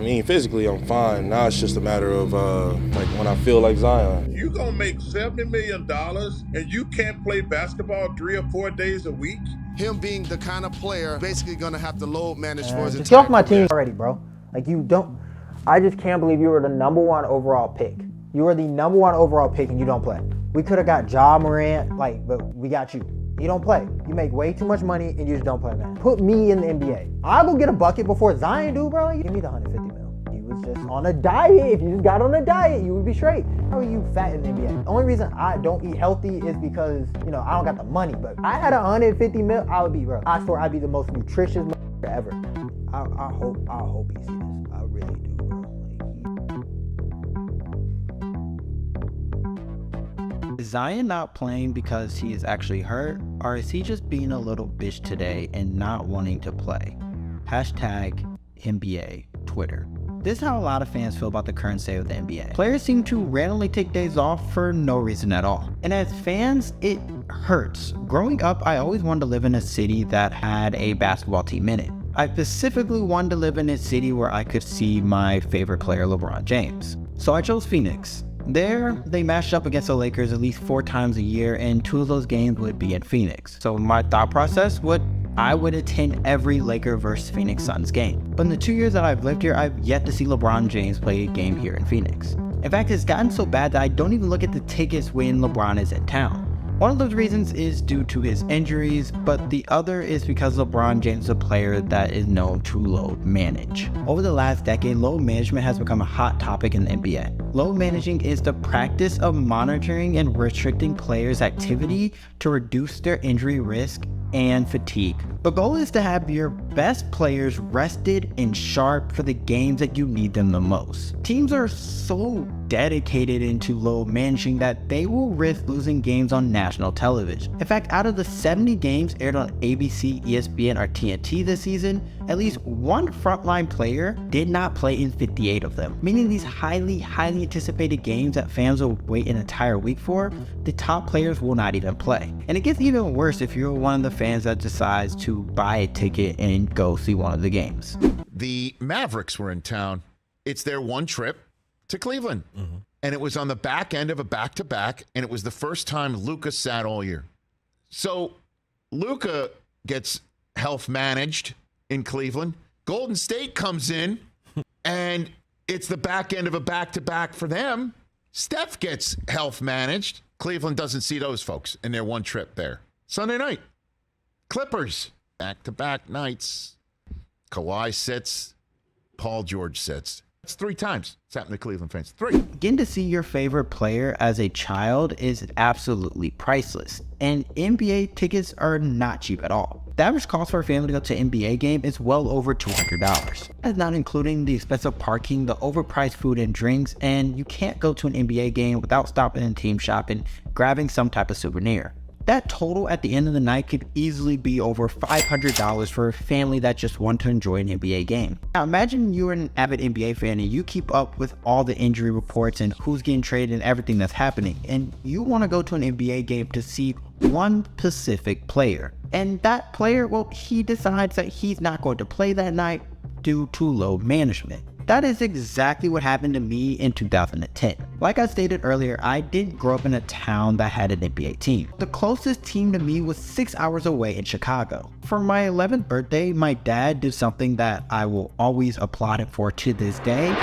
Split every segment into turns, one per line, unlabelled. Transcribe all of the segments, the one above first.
mean, physically I'm fine. Now it's just a matter of like when I feel like Zion.
You gonna make $70 million and you can't play basketball 3 or 4 days a week?
Him being the kind of player basically gonna have to load manage for his
Just get
entire
off my
career.
team already, bro. Like, you don't. I just can't believe you were the #1 overall pick. You were the #1 overall pick and you don't play. We could have got Ja Morant, like, but we got you. You don't play. You make way too much money and you just don't play, man. Put me in the NBA. I'll go get a bucket before Zion do, bro. Give me the 150 mil. You was just on a diet. If you just got on a diet, you would be straight. How are you fat in the NBA? The only reason I don't eat healthy is because, you know, I don't got the money. But if I had 150 mil, I would be, bro. I swear I'd be the most nutritious ever. I hope he sees this. I really do, bro.
Is Zion not playing because he is actually hurt, or is he just being a little bitch today and not wanting to play? Hashtag NBA Twitter. This is how a lot of fans feel about the current state of the NBA. Players seem to randomly take days off for no reason at all. And as fans, it hurts. Growing up, I always wanted to live in a city that had a basketball team in it. I specifically wanted to live in a city where I could see my favorite player, LeBron James. So I chose Phoenix. There, they matched up against the Lakers at least 4 times a year, and 2 of those games would be in Phoenix. So my thought process I would attend every Laker versus Phoenix Suns game. But in the 2 years that I've lived here, I've yet to see LeBron James play a game here in Phoenix. In fact, it's gotten so bad that I don't even look at the tickets when LeBron is in town. One of those reasons is due to his injuries, but the other is because LeBron James is a player that is known to load manage. Over the last decade, load management has become a hot topic in the NBA. Load managing is the practice of monitoring and restricting players' activity to reduce their injury risk and fatigue. The goal is to have your best players rested and sharp for the games that you need them the most. Teams are so dedicated into load managing that they will risk losing games on national television. In fact, out of the 70 games aired on ABC, ESPN, or TNT this season, at least one frontline player did not play in 58 of them. Meaning these highly anticipated games that fans will wait an entire week for, the top players will not even play. And it gets even worse if you're one of the fans that decides to buy a ticket and go see one of the games.
The Mavericks were in town. It's their one trip to Cleveland. And it was on the back end of a back-to-back, and it was the first time Luka sat all year. So Luka gets health managed in Cleveland. Golden State comes in, and it's the back end of a back-to-back for them. Steph gets health managed. Cleveland doesn't see those folks in their one trip there. Sunday night, Clippers, back-to-back nights. Kawhi sits, Paul George sits. It's 3 times it's happened to Cleveland fans. 3.
Getting to see your favorite player as a child is absolutely priceless, and NBA tickets are not cheap at all. The average cost for a family to go to an NBA game is well over $200. That's not including the expensive parking, the overpriced food and drinks, and you can't go to an NBA game without stopping in team shop and grabbing some type of souvenir. That total at the end of the night could easily be over $500 for a family that just want to enjoy an NBA game. Now imagine you're an avid NBA fan and you keep up with all the injury reports and who's getting traded and everything that's happening, and you want to go to an NBA game to see one specific player. And that player, well, he decides that he's not going to play that night due to load management. That is exactly what happened to me in 2010. Like I stated earlier, I didn't grow up in a town that had an NBA team. The closest team to me was 6 hours away in Chicago. For my 11th birthday, my dad did something that I will always applaud him for to this day.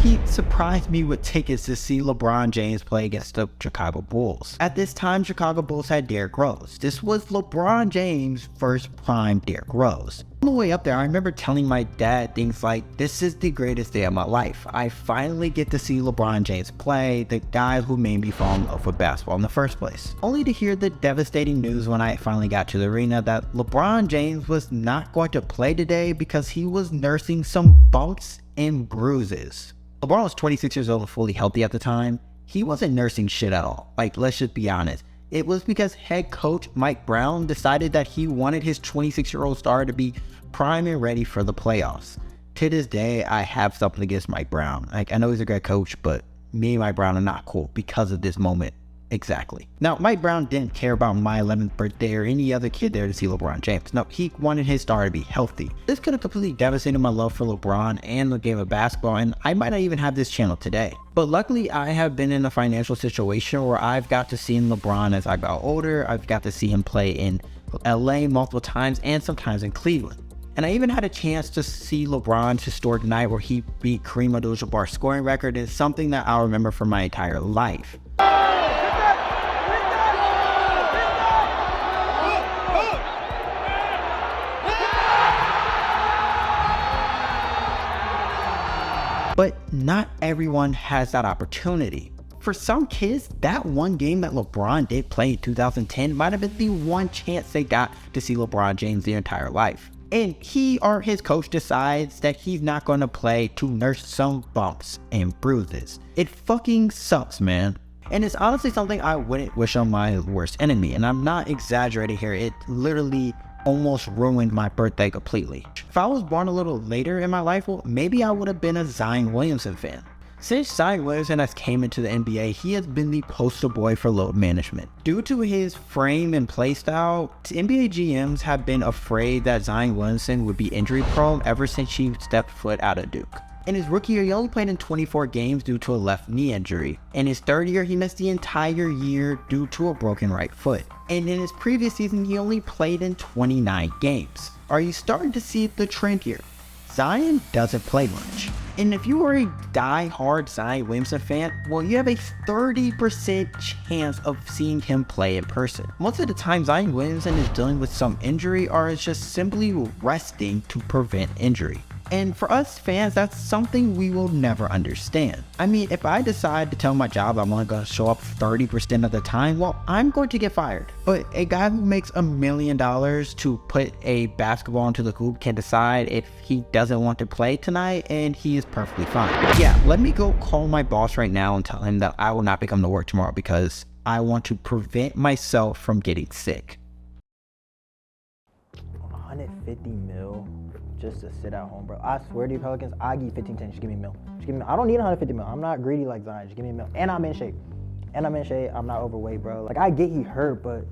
He surprised me with tickets to see LeBron James play against the Chicago Bulls. At this time, Chicago Bulls had Derrick Rose. This was LeBron James' first prime Derrick Rose. On the way up there, I remember telling my dad things like, "This is the greatest day of my life. I finally get to see LeBron James play, the guy who made me fall in love with basketball in the first place." Only to hear the devastating news when I finally got to the arena that LeBron James was not going to play today because he was nursing some bumps and bruises. LeBron was 26 years old and fully healthy at the time. He wasn't nursing shit at all. Like, let's just be honest. It was because head coach Mike Brown decided that he wanted his 26-year-old star to be prime and ready for the playoffs. To this day, I have something against Mike Brown. Like, I know he's a great coach, but me and Mike Brown are not cool because of this moment exactly. Now, Mike Brown didn't care about my 11th birthday or any other kid there to see LeBron James. No, he wanted his star to be healthy. This could have completely devastated my love for LeBron and the game of basketball, and I might not even have this channel today. But luckily, I have been in a financial situation where I've got to see LeBron as I got older. I've got to see him play in LA multiple times and sometimes in Cleveland. And I even had a chance to see LeBron's historic night where he beat Kareem Abdul-Jabbar's scoring record. Is something that I'll remember for my entire life. But not everyone has that opportunity. For some kids, that one game that LeBron did play in 2010 might have been the one chance they got to see LeBron James their entire life. And he or his coach decides that he's not going to play to nurse some bumps and bruises. It fucking sucks, man. And it's honestly something I wouldn't wish on my worst enemy. And I'm not exaggerating here. It literally almost ruined my birthday completely. If I was born a little later in my life, well, maybe I would have been a Zion Williamson fan. Since Zion Williamson has came into the NBA, he has been the poster boy for load management. Due to his frame and play style, NBA GMs have been afraid that Zion Williamson would be injury prone ever since he stepped foot out of Duke. In his rookie year, he only played in 24 games due to a left knee injury. In his third year, he missed the entire year due to a broken right foot. And in his previous season, he only played in 29 games. Are you starting to see the trend here? Zion doesn't play much. And if you are a die-hard Zion Williamson fan, well, you have a 30% chance of seeing him play in person. Most of the time, Zion Williamson is dealing with some injury or is just simply resting to prevent injury. And for us fans, that's something we will never understand. I mean, if I decide to tell my job I'm only going to show up 30% of the time, well, I'm going to get fired. But a guy who makes $1 million to put a basketball into the hoop can decide if he doesn't want to play tonight, and he is perfectly fine. Yeah, let me go call my boss right now and tell him that I will not be coming to work tomorrow because I want to prevent myself from getting sick.
150 mil just to sit at home, bro. I swear to you, Pelicans, I give you 15-10. Just give me a mil. Just give me. I don't need 150 mil. I'm not greedy like Zion. Just give me a mil. And I'm in shape. I'm not overweight, bro. Like, I get he hurt, but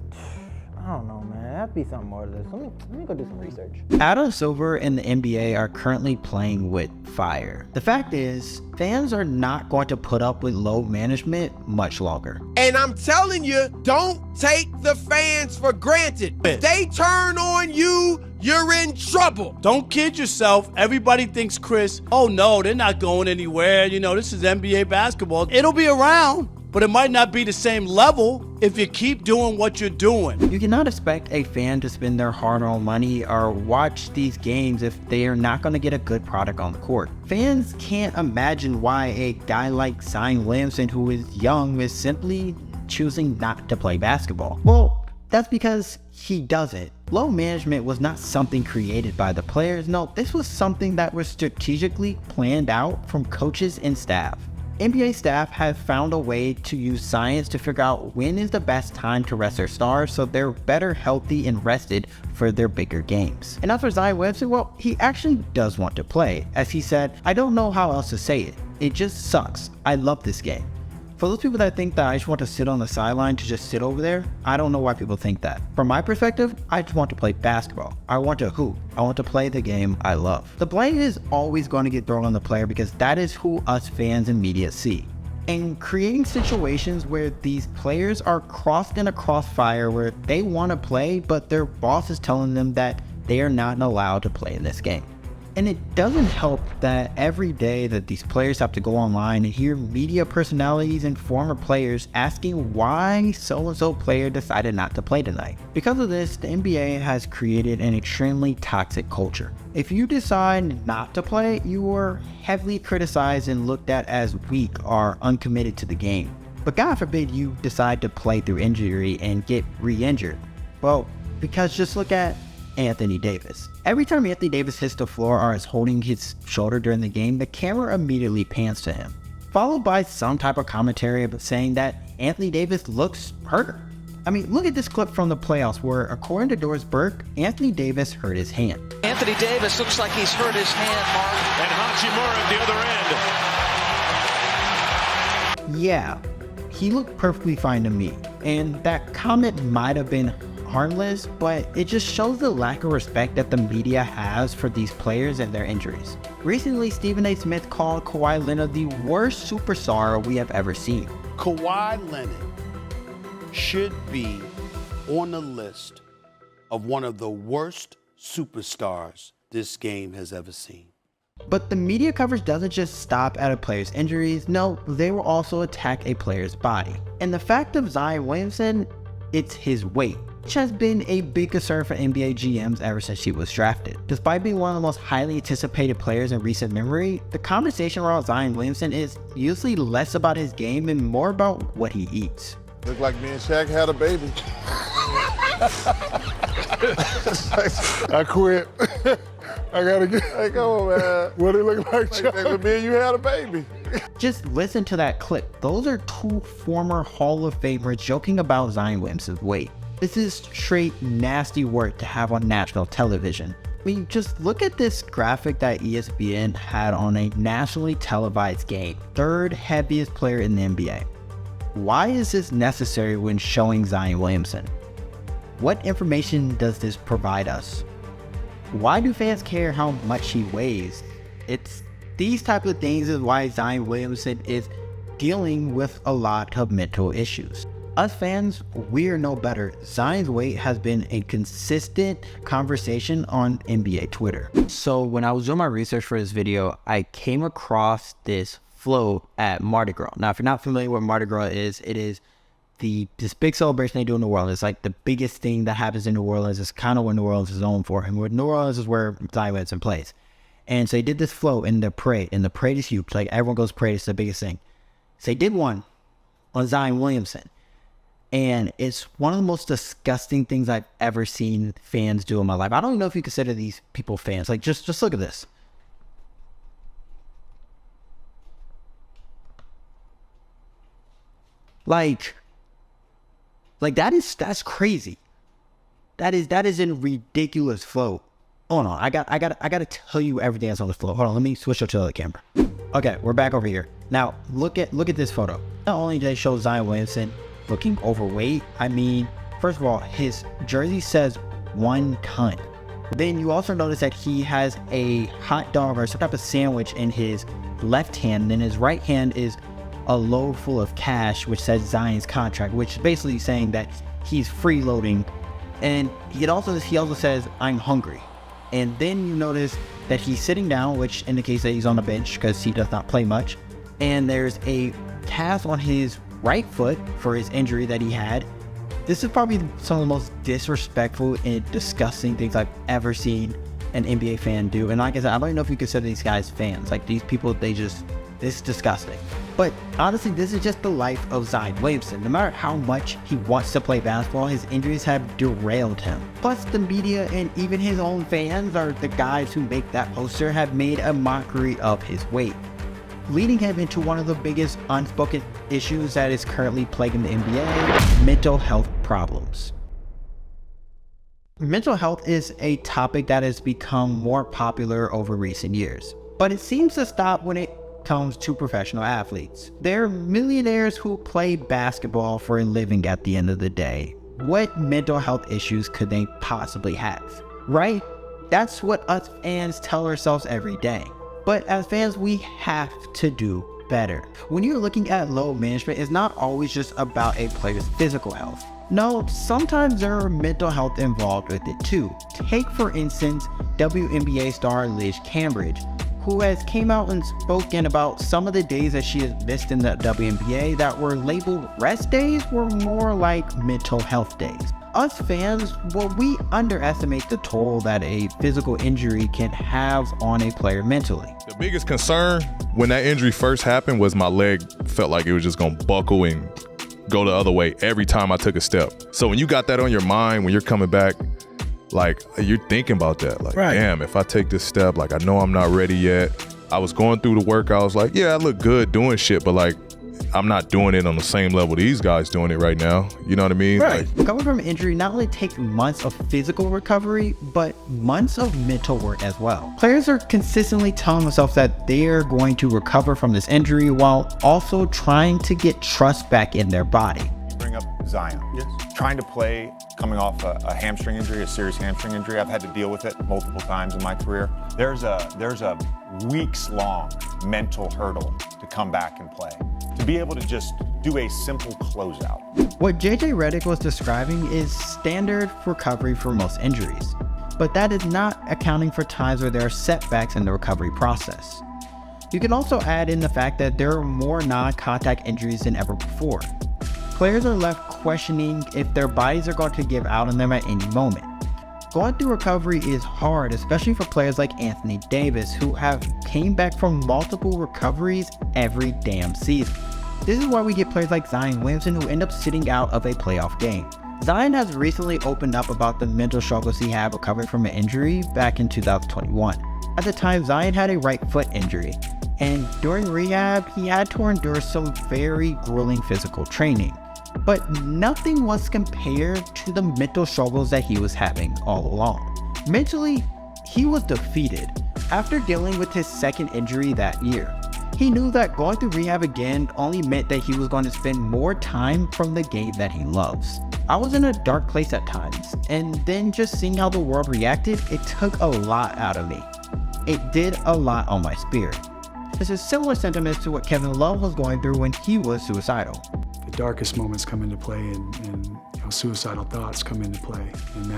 I don't know, man. There has to be something more to this. Let me go do some research.
Adam Silver and the NBA are currently playing with fire. The fact is, fans are not going to put up with load management much longer.
And I'm telling you, don't take the fans for granted. If they turn on you, you're in trouble.
Don't kid yourself. Everybody thinks, Chris, oh no, they're not going anywhere. You know, this is NBA basketball. It'll be around, but it might not be the same level if you keep doing what you're doing.
You cannot expect a fan to spend their hard-earned money or watch these games if they are not going to get a good product on the court. Fans can't imagine why a guy like Zion Williamson, who is young, is simply choosing not to play basketball. Well, that's because he doesn't. Load management was not something created by the players. No, this was something that was strategically planned out from coaches and staff. NBA staff have found a way to use science to figure out when is the best time to rest their stars so they're better healthy and rested for their bigger games. And as for Zion Williamson, well, he actually does want to play. As he said, I don't know how else to say it. It just sucks. I love this game. For those people that think that I just want to sit on the sideline to just sit over there, I don't know why people think that. From my perspective, I just want to play basketball. I want to hoop. I want to play the game I love. The blame is always going to get thrown on the player because that is who us fans and media see. And creating situations where these players are crossed in a crossfire where they want to play, but their boss is telling them that they are not allowed to play in this game. And it doesn't help that every day that these players have to go online and hear media personalities and former players asking why so-and-so player decided not to play tonight. Because of this, the NBA has created an extremely toxic culture. If you decide not to play, you are heavily criticized and looked at as weak or uncommitted to the game. But God forbid you decide to play through injury and get re-injured. Well, because just look at Anthony Davis. Every time Anthony Davis hits the floor or is holding his shoulder during the game, the camera immediately pans to him, followed by some type of commentary saying that Anthony Davis looks hurt. I mean, look at this clip from the playoffs where, according to Doris Burke, Anthony Davis hurt his hand.
Anthony Davis looks like he's hurt his hand, Mark.
And Hachimura at the other end.
Yeah, he looked perfectly fine to me. And that comment might have been harmless, but it just shows the lack of respect that the media has for these players and their injuries. Recently, Stephen A. Smith called Kawhi Leonard the worst superstar we have ever seen.
Kawhi Leonard should be on the list of one of the worst superstars this game has ever seen.
But the media coverage doesn't just stop at a player's injuries. No, they will also attack a player's body. And the fact of Zion Williamson, it's his weight, which has been a big concern for NBA GMs ever since he was drafted. Despite being one of the most highly anticipated players in recent memory, the conversation around Zion Williamson is usually less about his game and more about what he eats.
Look like me and Shaq had a baby. I quit. I gotta get. Hey, come on, man. What it look like? Me and you had a baby.
Just listen to that clip. Those are two former Hall of Famers joking about Zion Williamson's weight. This is straight nasty work to have on national television. I mean, just look at this graphic that ESPN had on a nationally televised game. Third heaviest player in the NBA. Why is this necessary when showing Zion Williamson? What information does this provide us? Why do fans care how much he weighs? It's these type of things is why Zion Williamson is dealing with a lot of mental issues. Us fans, we're no better. Zion's weight has been a consistent conversation on NBA Twitter. So when I was doing my research for this video, I came across this float at Mardi Gras. Now, if you're not familiar with Mardi Gras is, it is this big celebration they do in New Orleans. It's like the biggest thing that happens in New Orleans. It's kind of what New Orleans is known for. And New Orleans is where Zion Williamson plays. And so they did this float in the parade. And the parade is huge. Like everyone goes parade. It's the biggest thing. So they did one on Zion Williamson. And it's one of the most disgusting things I've ever seen fans do in my life. I don't even know if you consider these people fans. Like, just look at this. Like that's crazy. That is a ridiculous float. Hold on, I gotta tell you everything that's on the float. Hold on, let me switch up to the other camera. Okay, we're back over here. Now look at this photo. Not only do they show Zion Williamson looking overweight, I mean, first of all, his jersey says 1 ton. Then you also notice that he has a hot dog or some type of sandwich in his left hand, and in his right hand is a load full of cash which says Zion's contract, which is basically saying that he's freeloading. And he also says, I'm hungry. And then you notice that he's sitting down, which indicates that he's on the bench because he does not play much. And there's a cast on his right foot for his injury that he had. This is probably some of the most disrespectful and disgusting things I've ever seen an NBA fan do. And like I said, I don't even know if you consider these guys fans. Like, these people, this is disgusting. But honestly, this is just the life of Zion Williamson. No matter how much he wants to play basketball, his injuries have derailed him. Plus, the media and even his own fans, are the guys who make that poster, have made a mockery of his weight, leading him into one of the biggest unspoken issues that is currently plaguing the NBA: mental health problems. Mental health is a topic that has become more popular over recent years, but it seems to stop when it comes to professional athletes. They're millionaires who play basketball for a living at the end of the day. What mental health issues could they possibly have, right? That's what us fans tell ourselves every day. But as fans, we have to do better. When you're looking at load management, it's not always just about a player's physical health. No, sometimes there are mental health involved with it too. Take, for instance, WNBA star Liz Cambridge, who has came out and spoken about some of the days that she has missed in the WNBA that were labeled rest days were more like mental health days. Us fans, well, we underestimate the toll that a physical injury can have on a player mentally.
The biggest concern when that injury first happened was my leg felt like it was just gonna buckle and go the other way every time I took a step. So when you got that on your mind, when you're coming back, like, you're thinking about that. Like, right. Damn, if I take this step, like, I know I'm not ready yet. I was going through the work. I was like, yeah, I look good doing shit, but like, I'm not doing it on the same level these guys doing it right now. You know what I mean?
Right. Recovering from injury not only takes months of physical recovery, but months of mental work as well. Players are consistently telling themselves that they are going to recover from this injury while also trying to get trust back in their body.
You bring up Zion. Yes. Trying to play coming off a hamstring injury, a serious hamstring injury. I've had to deal with it multiple times in my career. There's a weeks-long mental hurdle to come back and play. To be able to just do a simple closeout.
What JJ Redick was describing is standard recovery for most injuries, but that is not accounting for times where there are setbacks in the recovery process. You can also add in the fact that there are more non-contact injuries than ever before. Players are left questioning if their bodies are going to give out on them at any moment. Going through recovery is hard, especially for players like Anthony Davis, who have came back from multiple recoveries every damn season. This is why we get players like Zion Williamson who end up sitting out of a playoff game. Zion has recently opened up about the mental struggles he had recovering from an injury back in 2021. At the time, Zion had a right foot injury, and during rehab, he had to endure some very grueling physical training. But nothing was compared to the mental struggles that he was having all along. Mentally, he was defeated after dealing with his second injury that year. He knew that going through rehab again only meant that he was going to spend more time from the game that he loves. I was in a dark place at times, and then just seeing how the world reacted, it took a lot out of me. It did a lot on my spirit. This is similar sentiments to what Kevin Love was going through when he was suicidal.
The darkest moments come into play, and suicidal thoughts come into play, and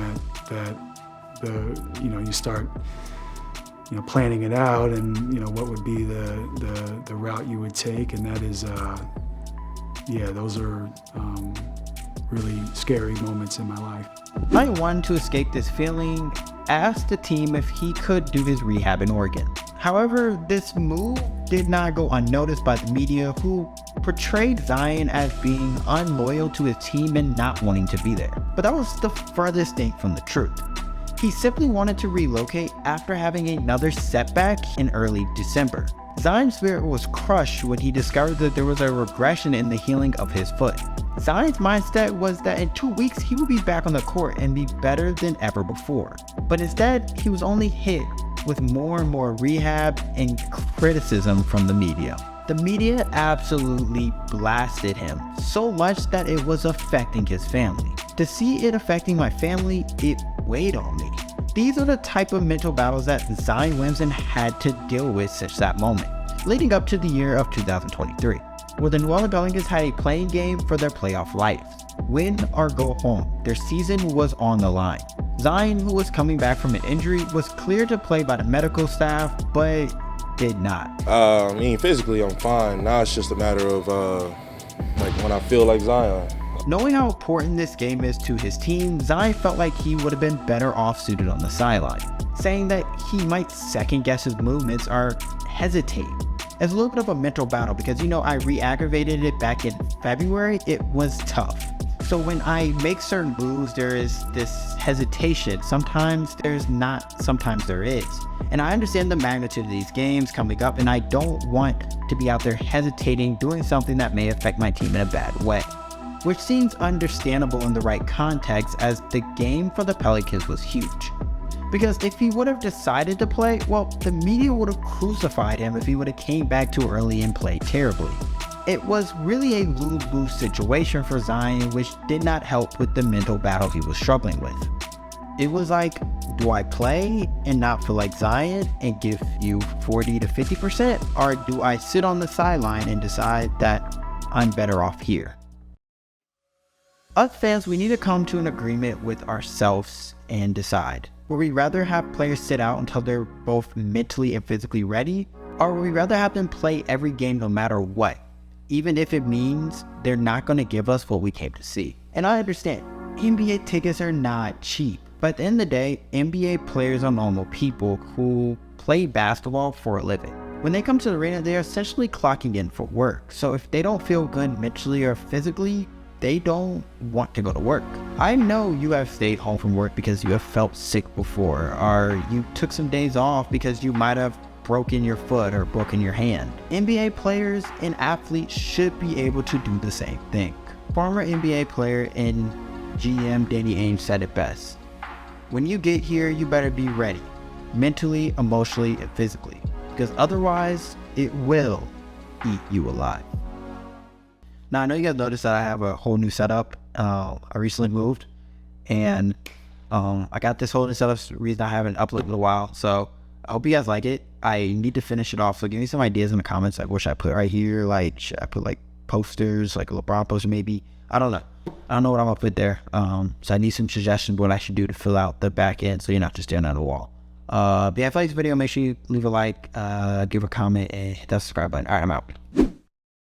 you start planning it out, and what would be the route you would take, and that is those are really scary moments in my life.
I wanted to escape this feeling, asked the team if he could do his rehab in Oregon. However, this move did not go unnoticed by the media, who portrayed Zion as being unloyal to his team and not wanting to be there. But that was the furthest thing from the truth. He simply wanted to relocate after having another setback in early December. Zion's spirit was crushed when he discovered that there was a regression in the healing of his foot. Zion's mindset was that in 2 weeks he would be back on the court and be better than ever before. But instead, he was only hit with more and more rehab and criticism from the media. The media absolutely blasted him, so much that it was affecting his family. To see it affecting my family, it weighed on me. These are the type of mental battles that Zion Williamson had to deal with since that moment, leading up to the year of 2023, where the New Orleans Pelicans had a playing game for their playoff life. Win or go home, their season was on the line. Zion, who was coming back from an injury, was cleared to play by the medical staff, but did not.
Physically I'm fine. Now it's just a matter of when I feel like Zion.
Knowing how important this game is to his team, Zion felt like he would have been better off suited on the sideline, saying that he might second guess his movements or hesitate. It's a little bit of a mental battle because I re-aggravated it back in February. It was tough. So when I make certain moves, there is this hesitation. Sometimes there's not, sometimes there is. And I understand the magnitude of these games coming up, and I don't want to be out there hesitating, doing something that may affect my team in a bad way. Which seems understandable in the right context, as the game for the Pelicans was huge. Because if he would have decided to play, well, the media would have crucified him if he would have came back too early and played terribly. It was really a lose-lose situation for Zion, which did not help with the mental battle he was struggling with. It was like, do I play and not feel like Zion and give you 40 to 50%? Or do I sit on the sideline and decide that I'm better off here? Us fans, we need to come to an agreement with ourselves and decide. Would we rather have players sit out until they're both mentally and physically ready? Or would we rather have them play every game no matter what, even if it means they're not going to give us what we came to see? And I understand, NBA tickets are not cheap. But at the end of the day, NBA players are normal people who play basketball for a living. When they come to the arena, they're essentially clocking in for work. So if they don't feel good mentally or physically, they don't want to go to work. I know you have stayed home from work because you have felt sick before, or you took some days off because you might have broken your foot or broken your hand. NBA players and athletes should be able to do the same thing. Former NBA player and GM Danny Ainge said it best. When you get here, you better be ready, mentally, emotionally, and physically, because otherwise it will eat you alive. Now, I know you guys noticed that I have a whole new setup. I recently moved, and I got this whole new setup. The reason I haven't uploaded in a while, so I hope you guys like it. I need to finish it off, so give me some ideas in the comments. Like, what should I put right here? Like, should I put like posters, like a LeBron poster maybe? I don't know. I don't know what I'm gonna put there. So I need some suggestions what I should do to fill out the back end, so you're not just staring at the wall. But yeah, if you like this video, make sure you leave a like, give a comment, and hit that subscribe button. All right, I'm out.